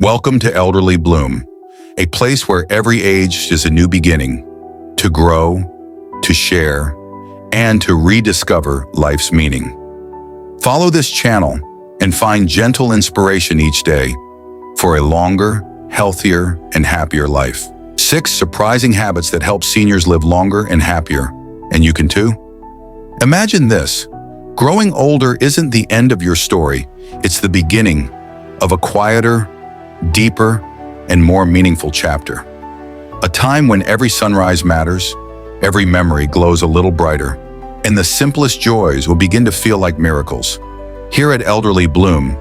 Welcome to Elderly Bloom, a place where every age is a new beginning, to grow, to share, and to rediscover life's meaning. Follow this channel and find gentle inspiration each day for a longer, healthier, and happier life. 6 surprising habits that help seniors live longer and happier, and you can too. Imagine this: growing older isn't the end of your story, it's the beginning of a quieter, deeper, and more meaningful chapter. A time when every sunrise matters, every memory glows a little brighter, and the simplest joys will begin to feel like miracles. Here at Elderly Bloom,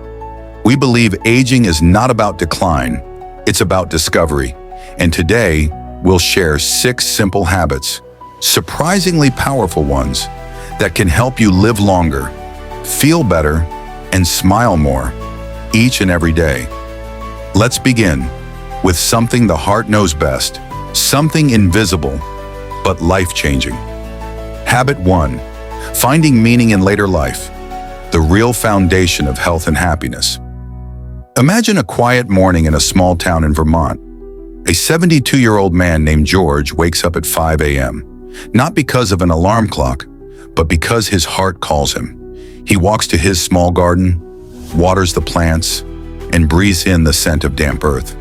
we believe aging is not about decline, it's about discovery. And today, we'll share 6 simple habits, surprisingly powerful ones, that can help you live longer, feel better, and smile more each and every day. Let's begin with something the heart knows best, something invisible but life-changing. Habit 1: finding meaning in later life, the real foundation of health and happiness. Imagine a quiet morning in a small town in Vermont. A 72-year-old man named George wakes up at 5 a.m., not because of an alarm clock, but because his heart calls him. He walks to his small garden, waters the plants, and breathes in the scent of damp earth.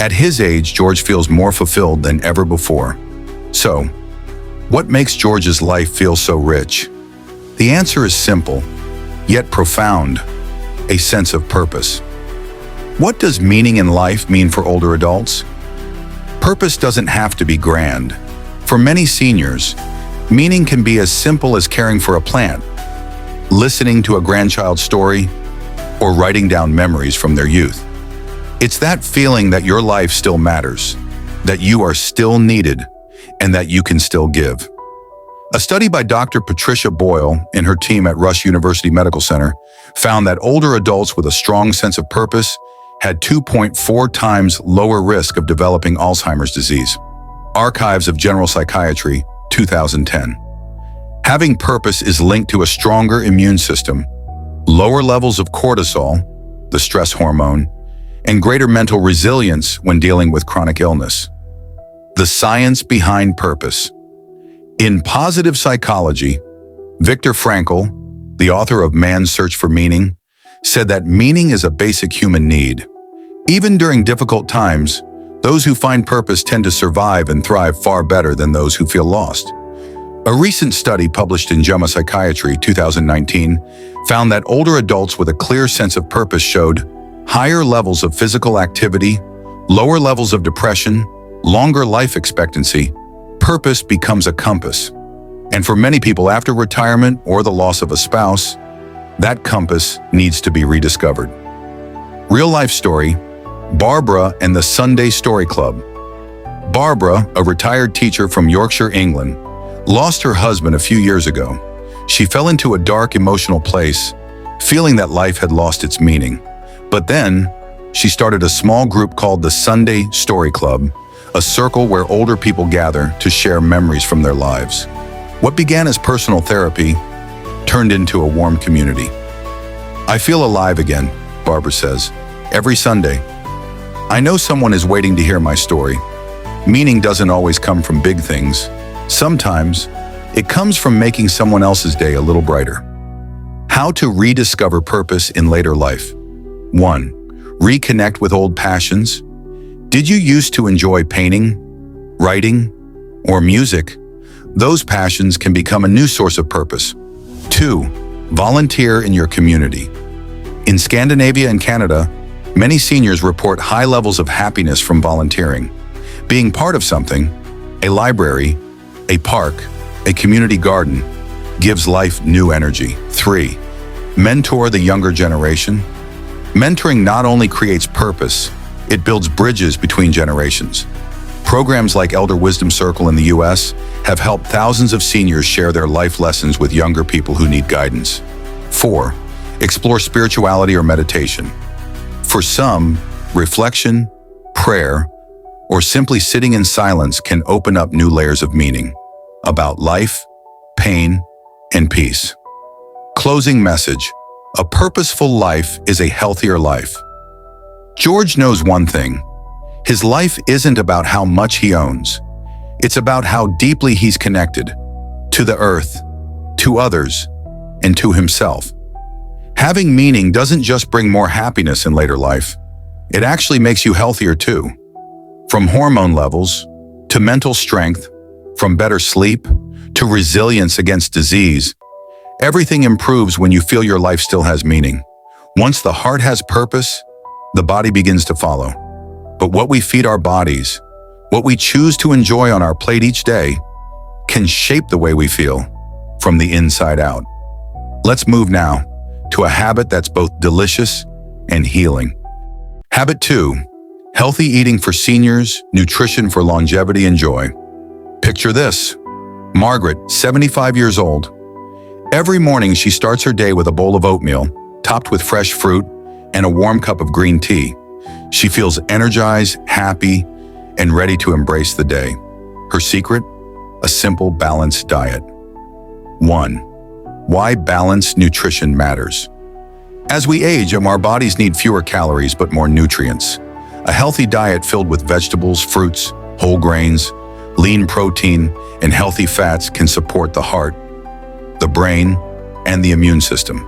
At his age, George feels more fulfilled than ever before. So, what makes George's life feel so rich? The answer is simple, yet profound: a sense of purpose. What does meaning in life mean for older adults? Purpose doesn't have to be grand. For many seniors, meaning can be as simple as caring for a plant, listening to a grandchild's story, or writing down memories from their youth. It's that feeling that your life still matters, that you are still needed, and that you can still give. A study by Dr. Patricia Boyle and her team at Rush University Medical Center found that older adults with a strong sense of purpose had 2.4 times lower risk of developing Alzheimer's disease. Archives of General Psychiatry, 2010. Having purpose is linked to a stronger immune system, lower levels of cortisol, the stress hormone, and greater mental resilience when dealing with chronic illness. The science behind purpose. In Positive Psychology, Viktor Frankl, the author of Man's Search for Meaning, said that meaning is a basic human need. Even during difficult times, those who find purpose tend to survive and thrive far better than those who feel lost. A recent study published in JAMA Psychiatry 2019 found that older adults with a clear sense of purpose showed higher levels of physical activity, lower levels of depression, longer life expectancy. Purpose becomes a compass. And for many people after retirement or the loss of a spouse, that compass needs to be rediscovered. Real-life story: Barbara and the Sunday Story Club. Barbara, a retired teacher from Yorkshire, England, lost her husband a few years ago. She fell into a dark emotional place, feeling that life had lost its meaning. But then, she started a small group called the Sunday Story Club, a circle where older people gather to share memories from their lives. What began as personal therapy turned into a warm community. "I feel alive again," Barbara says, "every Sunday. I know someone is waiting to hear my story." Meaning doesn't always come from big things. Sometimes, it comes from making someone else's day a little brighter. How to rediscover purpose in later life. 1. Reconnect with old passions. Did you used to enjoy painting, writing, or music? Those passions can become a new source of purpose. 2. Volunteer in your community. In Scandinavia and Canada, many seniors report high levels of happiness from volunteering. Being part of something, a library, a park, a community garden, gives life new energy. 3. Mentor the younger generation. Mentoring not only creates purpose, it builds bridges between generations. Programs like Elder Wisdom Circle in the US have helped thousands of seniors share their life lessons with younger people who need guidance. 4. Explore spirituality or meditation. For some, reflection, prayer, or simply sitting in silence can open up new layers of meaning about life, pain, and peace. Closing message: a purposeful life is a healthier life. George knows one thing. His life isn't about how much he owns. It's about how deeply he's connected to the earth, to others, and to himself. Having meaning doesn't just bring more happiness in later life. It actually makes you healthier too. From hormone levels to mental strength, from better sleep to resilience against disease, everything improves when you feel your life still has meaning. Once the heart has purpose, the body begins to follow. But what we feed our bodies, what we choose to enjoy on our plate each day, can shape the way we feel from the inside out. Let's move now to a habit that's both delicious and healing. Habit 2, healthy eating for seniors, nutrition for longevity and joy. Picture this. Margaret, 75 years old. Every morning she starts her day with a bowl of oatmeal, topped with fresh fruit, and a warm cup of green tea. She feels energized, happy, and ready to embrace the day. Her secret? A simple, balanced diet. 1. Why balanced nutrition matters. As we age, our bodies need fewer calories but more nutrients. A healthy diet filled with vegetables, fruits, whole grains, lean protein, and healthy fats can support the heart, the brain, and the immune system.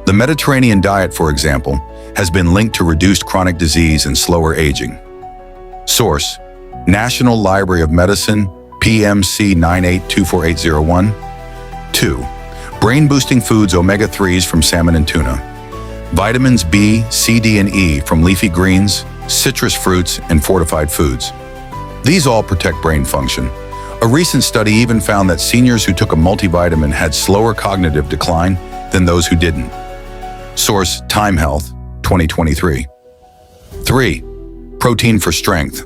The Mediterranean diet, for example, has been linked to reduced chronic disease and slower aging. Source: National Library of Medicine, PMC 9824801. 2. Brain-boosting foods omega-3s from salmon and tuna. Vitamins B, C, D, and E from leafy greens, citrus fruits, and fortified foods. These all protect brain function. A recent study even found that seniors who took a multivitamin had slower cognitive decline than those who didn't. Source: Time Health, 2023. 3. Protein for strength.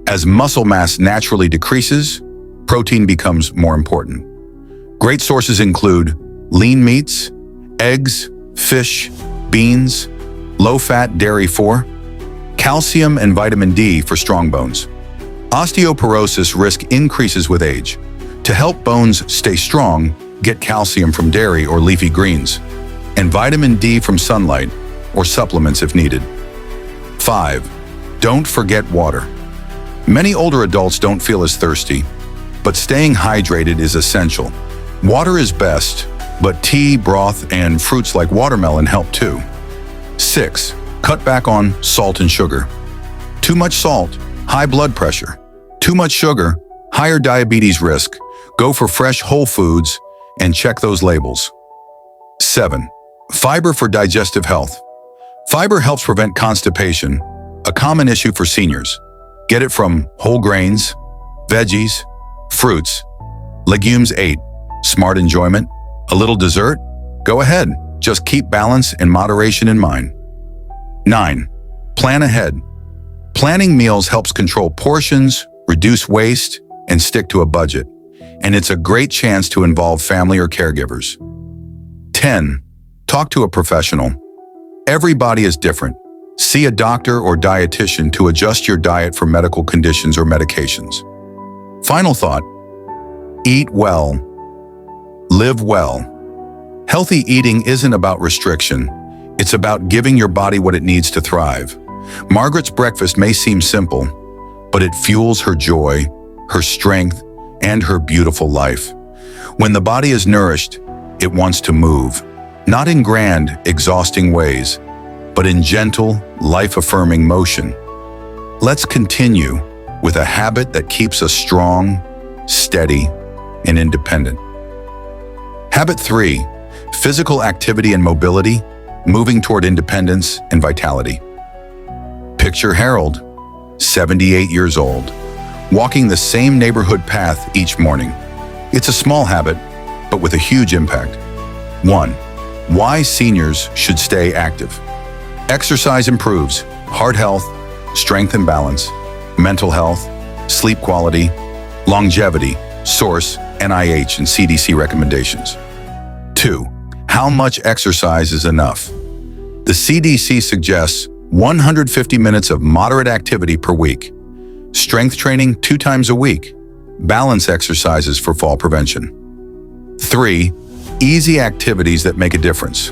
As muscle mass naturally decreases, protein becomes more important. Great sources include lean meats, eggs, fish, beans, low-fat dairy 4, calcium and vitamin D for strong bones. Osteoporosis risk increases with age. To help bones stay strong, get calcium from dairy or leafy greens, and vitamin D from sunlight or supplements if needed. 5. Don't forget water. Many older adults don't feel as thirsty, but staying hydrated is essential. Water is best, but tea, broth, and fruits like watermelon help too. 6. Cut back on salt and sugar. Too much salt, high blood pressure. Too much sugar, higher diabetes risk. Go for fresh whole foods and check those labels. 7. Fiber for digestive health. Fiber helps prevent constipation, a common issue for seniors. Get it from whole grains, veggies, fruits, legumes. 8. Smart enjoyment. A little dessert? Go ahead. Just keep balance and moderation in mind. 9. Plan ahead. Planning meals helps control portions, reduce waste, and stick to a budget. And it's a great chance to involve family or caregivers. 10. Talk to a professional. Every body is different. See a doctor or dietitian to adjust your diet for medical conditions or medications. Final thought: eat well. Live well. Healthy eating isn't about restriction. It's about giving your body what it needs to thrive. Margaret's breakfast may seem simple, but it fuels her joy, her strength, and her beautiful life. When the body is nourished, it wants to move, not in grand, exhausting ways, but in gentle, life-affirming motion. Let's continue with a habit that keeps us strong, steady, and independent. Habit 3, physical activity and mobility, moving toward independence and vitality. Picture Harold, 78 years old, walking the same neighborhood path each morning. It's a small habit, but with a huge impact. 1. Why seniors should stay active. Exercise improves heart health, strength and balance, mental health, sleep quality, longevity. Source: NIH and CDC recommendations. 2. How much exercise is enough? The CDC suggests 150 minutes of moderate activity per week. Strength training 2 times a week. Balance exercises for fall prevention. 3. Easy activities that make a difference.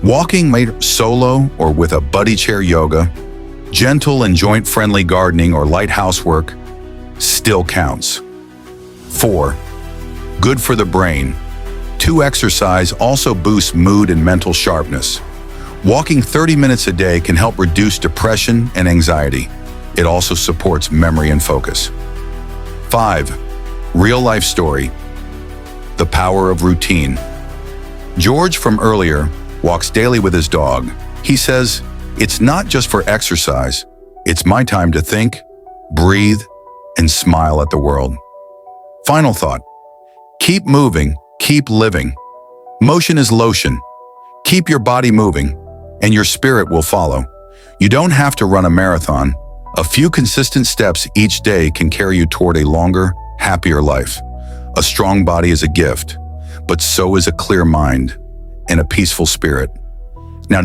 Walking made solo or with a buddy chair yoga, Gentle and joint-friendly gardening or light housework still counts. 4. Good for the brain. 2. Exercise also boosts mood and mental sharpness. Walking 30 minutes a day can help reduce depression and anxiety. It also supports memory and focus. 5. Real-life story. The power of routine. George from earlier walks daily with his dog. He says, "It's not just for exercise. It's my time to think, breathe, and smile at the world." Final thought. Keep moving, keep living. Motion is lotion. Keep your body moving, and your spirit will follow. You don't have to run a marathon. A few consistent steps each day can carry you toward a longer, happier life. A strong body is a gift, but so is a clear mind and a peaceful spirit. Now,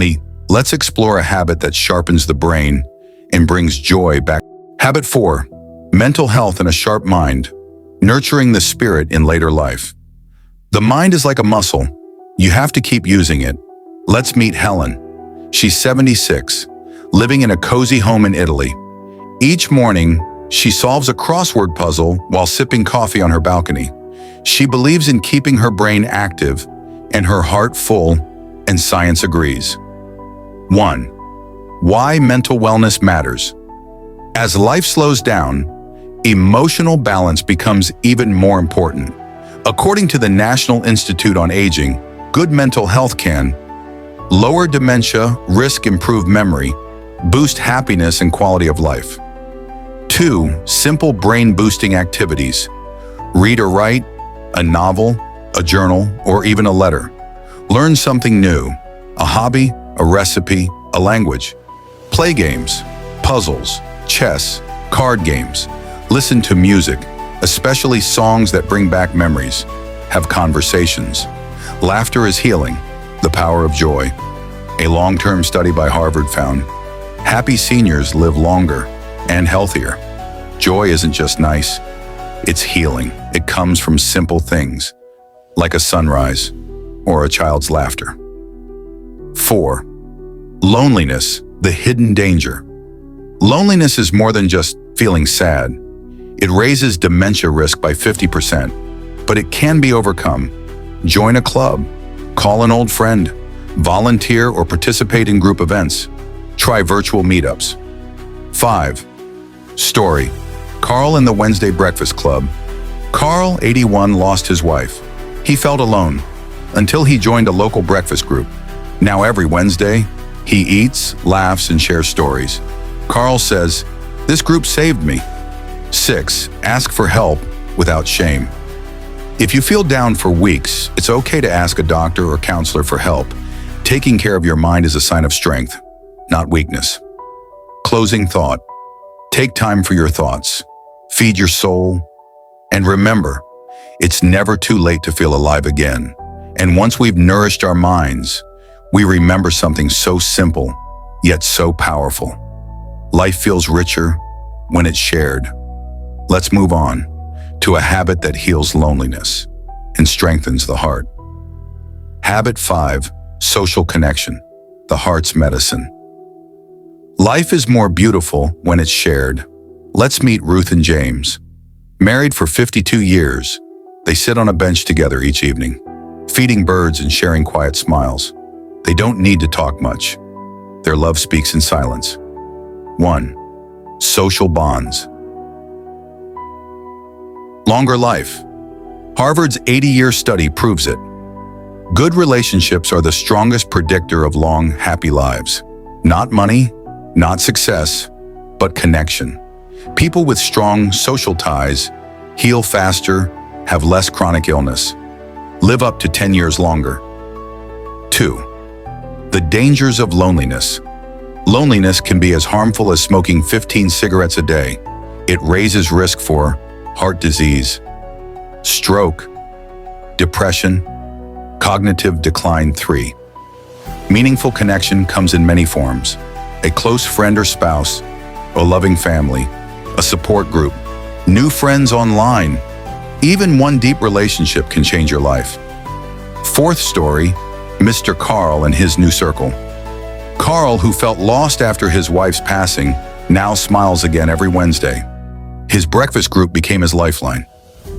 let's explore a habit that sharpens the brain and brings joy back. Habit 4. Mental health and a sharp mind. Nurturing the spirit in later life. The mind is like a muscle. You have to keep using it. Let's meet Helen. She's 76, living in a cozy home in Italy. Each morning, she solves a crossword puzzle while sipping coffee on her balcony. She believes in keeping her brain active and her heart full, and science agrees. 1. Why mental wellness matters. As life slows down, emotional balance becomes even more important. According to the National Institute on Aging, good mental health can lower dementia risk, improve memory, boost happiness and quality of life. 2. Simple brain-boosting activities. Read or write, a novel, a journal, or even a letter. Learn something new, a hobby, a recipe, a language. Play games, puzzles, chess, card games. Listen to music, especially songs that bring back memories. Have conversations. Laughter is healing, the power of joy. A long-term study by Harvard found happy seniors live longer and healthier. Joy isn't just nice, it's healing. It comes from simple things, like a sunrise or a child's laughter. 4. Loneliness, the hidden danger. Loneliness is more than just feeling sad. It raises dementia risk by 50%, but it can be overcome. Join a club, call an old friend, volunteer or participate in group events. Try virtual meetups. 5. Story. Carl in the Wednesday Breakfast Club. Carl, 81, lost his wife. He felt alone until he joined a local breakfast group. Now every Wednesday, he eats, laughs, and shares stories. Carl says, "This group saved me." 6. Ask for help without shame. If you feel down for weeks, it's okay to ask a doctor or counselor for help. Taking care of your mind is a sign of strength, not weakness. Closing thought. Take time for your thoughts. Feed your soul. And remember, it's never too late to feel alive again. And once we've nourished our minds, we remember something so simple, yet so powerful. Life feels richer when it's shared. Let's move on to a habit that heals loneliness and strengthens the heart. Habit 5. Social connection, the heart's medicine. Life is more beautiful when it's shared. Let's meet Ruth and James. Married for 52 years, they sit on a bench together each evening, feeding birds and sharing quiet smiles. They don't need to talk much. Their love speaks in silence. 1. Social bonds. Longer life. Harvard's 80-year study proves it. Good relationships are the strongest predictor of long, happy lives. Not money, not success, but connection. People with strong social ties heal faster, have less chronic illness, live up to 10 years longer. 2. The dangers of loneliness. Loneliness can be as harmful as smoking 15 cigarettes a day. It raises risk for heart disease, stroke, depression, cognitive decline. 3. Meaningful connection comes in many forms. A close friend or spouse, a loving family, a support group, new friends online. Even one deep relationship can change your life. 4th story, Mr. Carl and his new circle. Carl, who felt lost after his wife's passing, now smiles again every Wednesday. His breakfast group became his lifeline.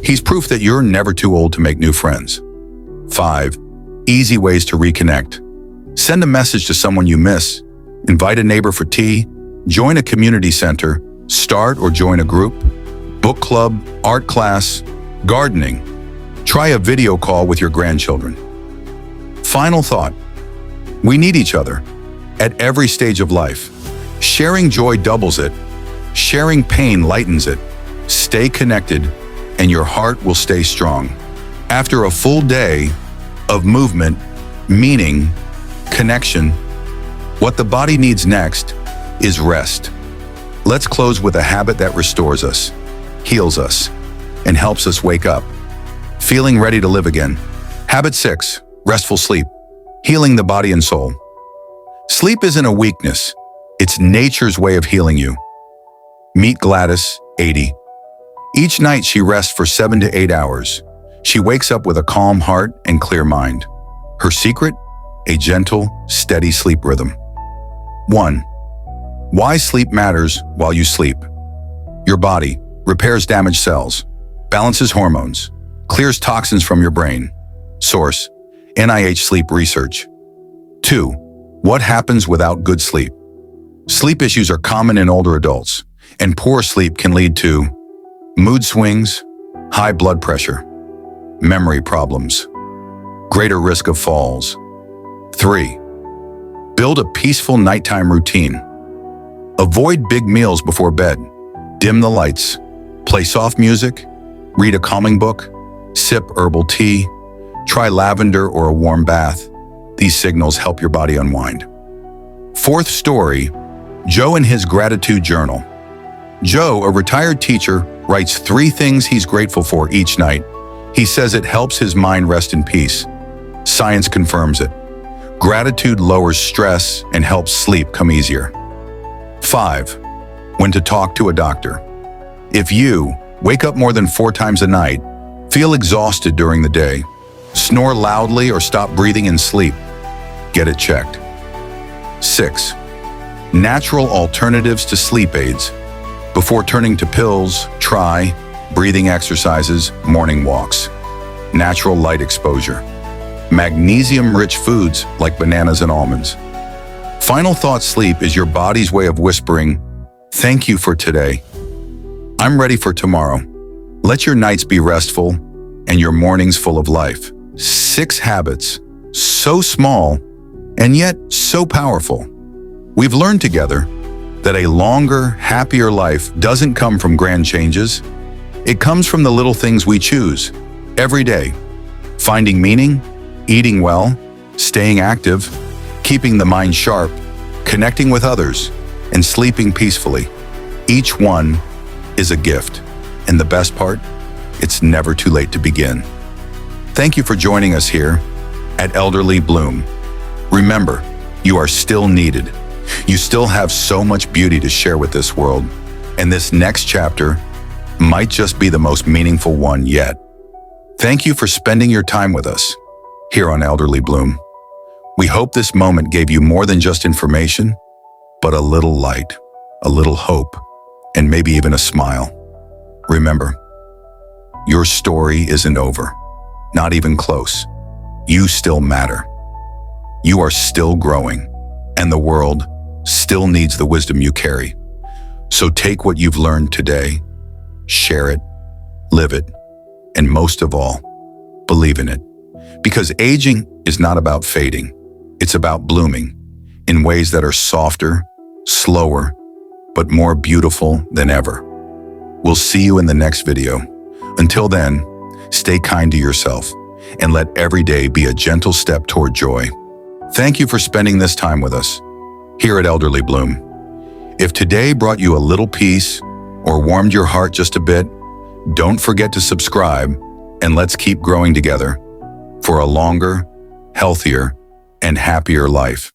He's proof that you're never too old to make new friends. 5. Easy ways to reconnect. Send a message to someone you miss. Invite a neighbor for tea. Join a community center. Start or join a group. Book club, art class, gardening. Try a video call with your grandchildren. Final thought. We need each other at every stage of life. Sharing joy doubles it. Sharing pain lightens it. Stay connected, and your heart will stay strong. After a full day of movement, meaning, connection, what the body needs next is rest. Let's close with a habit that restores us, heals us, and helps us wake up, feeling ready to live again. Habit 6, restful sleep, healing the body and soul. Sleep isn't a weakness, it's nature's way of healing you. Meet Gladys, 80. Each night she rests for 7 to 8 hours. She wakes up with a calm heart and clear mind. Her secret? A gentle, steady sleep rhythm. 1. Why sleep matters while you sleep. Your body repairs damaged cells, balances hormones, clears toxins from your brain. Source: NIH Sleep Research. 2. What happens without good sleep? Sleep issues are common in older adults, and poor sleep can lead to mood swings, high blood pressure, memory problems, greater risk of falls. 3. Build a peaceful nighttime routine. Avoid big meals before bed. Dim the lights. Play soft music. Read a calming book. Sip herbal tea. Try lavender or a warm bath. These signals help your body unwind. 4th story, Joe and his gratitude journal. Joe, a retired teacher, writes 3 things he's grateful for each night. He says it helps his mind rest in peace. Science confirms it. Gratitude lowers stress and helps sleep come easier. 5. When to talk to a doctor. If you wake up more than 4 times a night, feel exhausted during the day, snore loudly or stop breathing in sleep, get it checked. 6. Natural alternatives to sleep aids. Before turning to pills, try breathing exercises, morning walks, natural light exposure, magnesium-rich foods like bananas and almonds. Final thought: sleep is your body's way of whispering, "Thank you for today. I'm ready for tomorrow." Let your nights be restful and your mornings full of life. 6 habits, so small and yet so powerful. We've learned together that a longer, happier life doesn't come from grand changes. It comes from the little things we choose every day. Finding meaning, eating well, staying active, keeping the mind sharp, connecting with others, and sleeping peacefully. Each one is a gift. And the best part, it's never too late to begin. Thank you for joining us here at Elderly Bloom. Remember, you are still needed. You still have so much beauty to share with this world, and this next chapter might just be the most meaningful one yet. Thank you for spending your time with us here on Elderly Bloom. We hope this moment gave you more than just information, but a little light, a little hope, and maybe even a smile. Remember, your story isn't over, not even close. You still matter. You are still growing, and the world still needs the wisdom you carry. So take what you've learned today, share it, live it, and most of all, believe in it. Because aging is not about fading, it's about blooming in ways that are softer, slower, but more beautiful than ever. We'll see you in the next video. Until then, stay kind to yourself and let every day be a gentle step toward joy. Thank you for spending this time with us here at Elderly Bloom. If today brought you a little peace or warmed your heart just a bit, don't forget to subscribe, and let's keep growing together for a longer, healthier, and happier life.